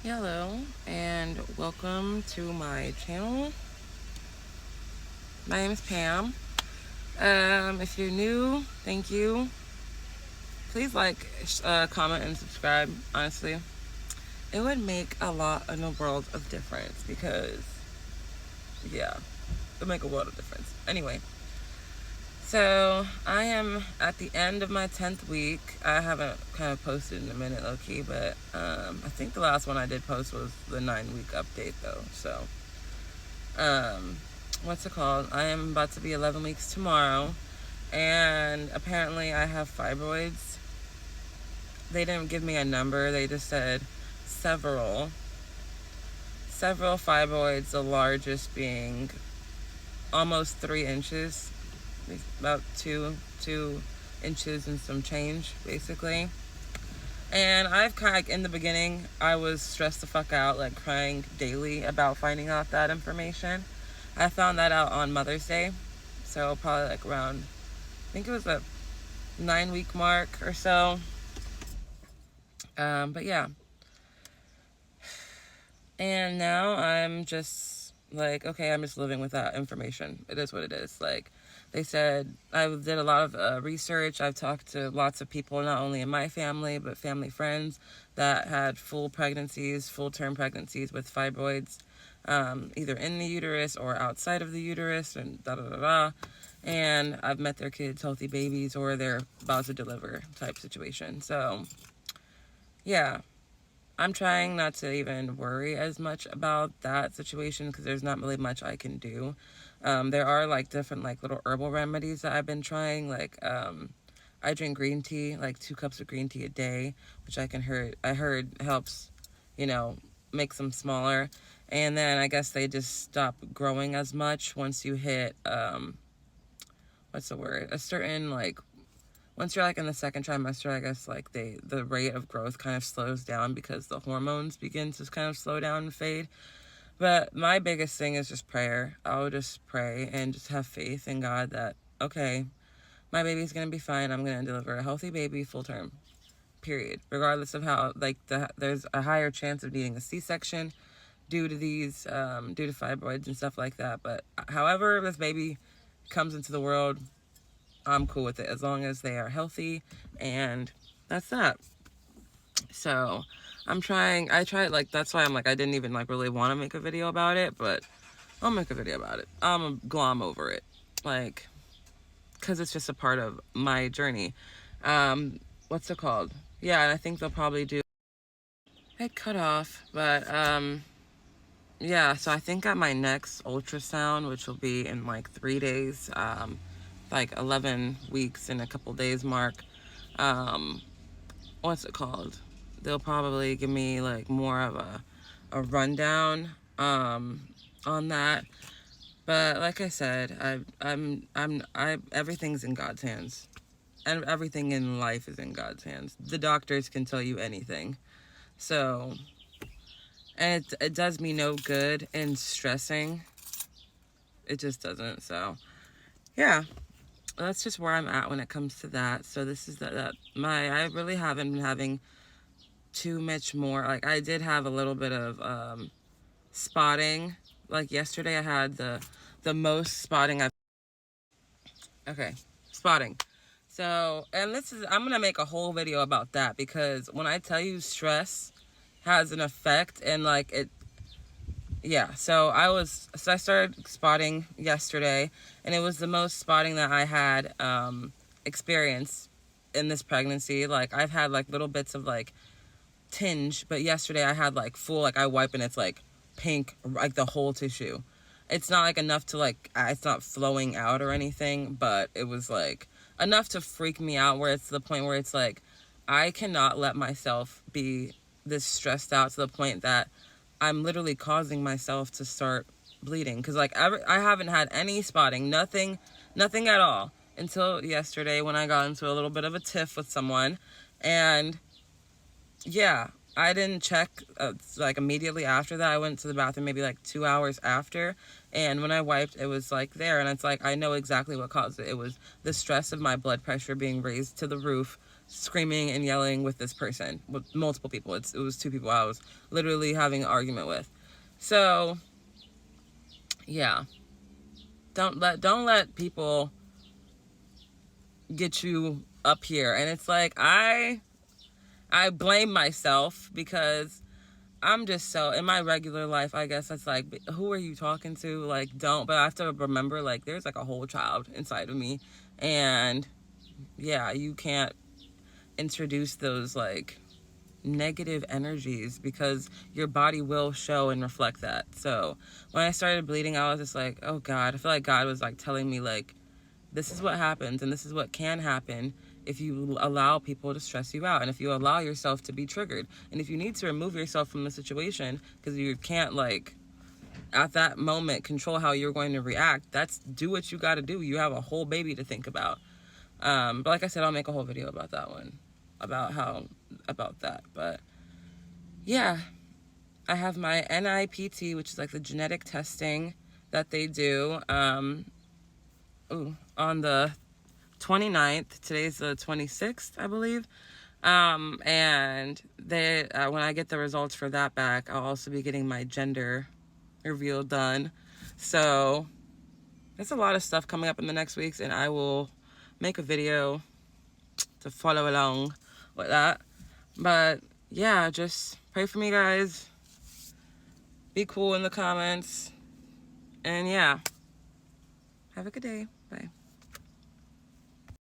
Hello and welcome to my channel. My name is Pam. If you're new, thank you. Please like, comment, and subscribe. Honestly, it would make a lot in the world of difference because, yeah, it would make a world of difference. Anyway, so I am at the end of my 10th week. I haven't kind of posted in a minute, low key, but I think the last one I did post was the 9-week update though. So um, what's it called? I am about to be 11 weeks tomorrow, and apparently I have fibroids. They didn't give me a number. They just said several, several fibroids. The largest being almost 3 inches, about two inches and some change, basically. And I've kind of, in the beginning, I was stressed the fuck out, like crying daily about finding out that information. I found that out on Mother's Day. So probably like around, I think it was a 9-week mark or so. But yeah. And now I'm just like, okay, I'm just living with that information. It is what it is. Like they said, I did a lot of research. I've talked to lots of people, not only in my family, but family friends that had full pregnancies, full-term pregnancies with fibroids, either in the uterus or outside of the uterus, and da-da-da-da. And I've met their kids, healthy babies, or they're about to deliver type situation. So, yeah. I'm trying not to even worry as much about that situation because there's not really much I can do. There are like different like little herbal remedies that I've been trying. Like I drink green tea, like 2 cups of green tea a day, which I heard helps, you know, makes them smaller. And then I guess they just stop growing as much once you hit what's the word? A certain like once you're like in the second trimester, I guess like the rate of growth kind of slows down because the hormones begin to kind of slow down and fade. But my biggest thing is just prayer. I'll just pray and just have faith in God that, okay, my baby's gonna be fine. I'm gonna deliver a healthy baby full term, period. Regardless of how like there's a higher chance of needing a C-section due to due to fibroids and stuff like that. But however this baby comes into the world, I'm cool with it as long as they are healthy, and that's that. So I tried, like, that's why I'm like, I didn't even like really want to make a video about it, but I'll make a video about it. I'm a glom over it, like, because it's just a part of my journey. What's it called? Yeah, and I think they'll probably do it cut off, but yeah, so I think at my next ultrasound, which will be in like 3 days, like 11 weeks and a couple days mark, um, what's it called? They'll probably give me like more of a rundown, on that. But like I said, everything's in God's hands. And everything in life is in God's hands. The doctors can tell you anything. So, and it does me no good in stressing. It just doesn't. So, yeah, that's just where I'm at when it comes to that. So this is I really haven't been having too much more. Like I did have a little bit of spotting. Like yesterday I had the most spotting I've okay, spotting. So, and I'm going to make a whole video about that because when I tell you stress has an effect and like yeah, so I started spotting yesterday, and it was the most spotting that I had experienced in this pregnancy. Like I've had like little bits of like tinge, but yesterday I had like full, like I wipe and it's like pink, like the whole tissue. It's not like enough to like, it's not flowing out or anything, but it was like enough to freak me out where it's to the point where it's like, I cannot let myself be this stressed out to the point that I'm literally causing myself to start bleeding. Cause like I haven't had any spotting, nothing at all until yesterday when I got into a little bit of a tiff with someone. And yeah, I didn't check like immediately after that. I went to the bathroom maybe like 2 hours after, and when I wiped, it was like there, and it's like I know exactly what caused it. It was the stress of my blood pressure being raised to the roof screaming and yelling with this person, with multiple people. It was 2 people I was literally having an argument with. So yeah, don't let people get you up here. And it's like I blame myself because I'm just so, in my regular life, I guess it's like, who are you talking to? Like, don't. But I have to remember, like, there's like a whole child inside of me. And yeah, you can't introduce those like negative energies because your body will show and reflect that. So when I started bleeding, I was just like, oh God, I feel like God was like telling me, like, this is what happens and this is what can happen if you allow people to stress you out, and if you allow yourself to be triggered, and if you need to remove yourself from the situation because you can't, like, at that moment control how you're going to react. That's, do what you got to do. You have a whole baby to think about. But like I said, I'll make a whole video about that one, about that. But yeah, I have my NIPT, which is like the genetic testing that they do on the 29th. Today's the 26th, I believe. And they, when I get the results for that back, I'll also be getting my gender reveal done. So there's a lot of stuff coming up in the next weeks, and I will make a video to follow along with that. But yeah, just pray for me, guys. Be cool in the comments. And yeah, have a good day. Bye.